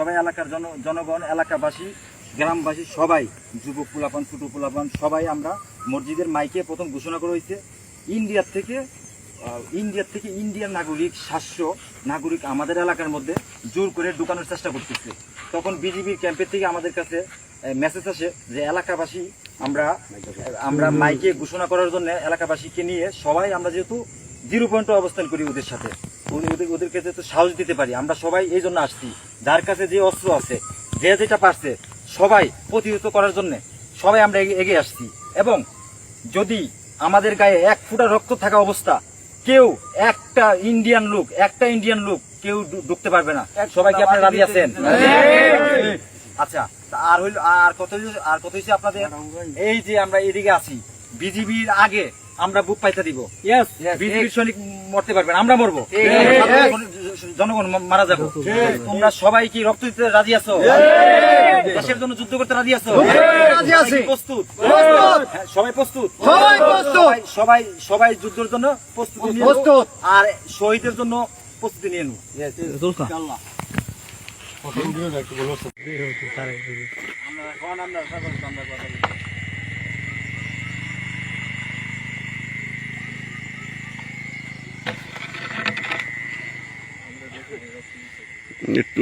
সবাই এলাকার জনগণ, এলাকাবাসী, গ্রামবাসী সবাই, যুবক পোলাপান, ছোট পোলাপান সবাই আমরা মসজিদের মাইকে প্রথম ঘোষণা করা হয়েছে ইন্ডিয়ার থেকে ইন্ডিয়ান নাগরিক 700 নাগরিক আমাদের এলাকার মধ্যে জোর করে ঢুকানোর চেষ্টা করতেছে। তখন বিজিবির ক্যাম্পের থেকে আমাদের কাছে মেসেজ আসে যে এলাকাবাসী আমরা মাইকে ঘোষণা করার জন্য এলাকাবাসীকে নিয়ে সবাই আমরা যেহেতু 0 পয়েন্টে অবস্থান করি ওদের সাথে, ওদেরকে যেহেতু সাহস দিতে পারি, আমরা সবাই এই জন্য আসছি। যার কাছে যে অস্ত্র আছে, যে যেটা পারছে সবাই প্রতিহত করার জন্য সবাই আমরা এগিয়ে আসছি। এবং যদি আমাদের গায়ে 1 ফোঁটা রক্ত থাকা অবস্থা কেউ একটা ইন্ডিয়ান লোক কেউ ঢুকতে পারবে না। সবাই কি আপনারা রাজি আছেন? আচ্ছা, আর কত হয়েছে আপনাদের? এই যে আমরা এদিকে আছি, বিজিবির আগে আমরা বুক পাইতে দিব। বিজিবির সৈনিক মরতে পারবেন, আমরা মরবো, জনগণ মারা যাবো। তোমরা সবাই কি রক্ত দিতে রাজি আছো? দেশের জন্য যুদ্ধ করতে রাজি আছো? প্রস্তুত? সবাই প্রস্তুত? সবাই যুদ্ধের জন্য প্রস্তুত, আর শহীদের জন্য প্রস্তুতি নিয়ে নেব। একটু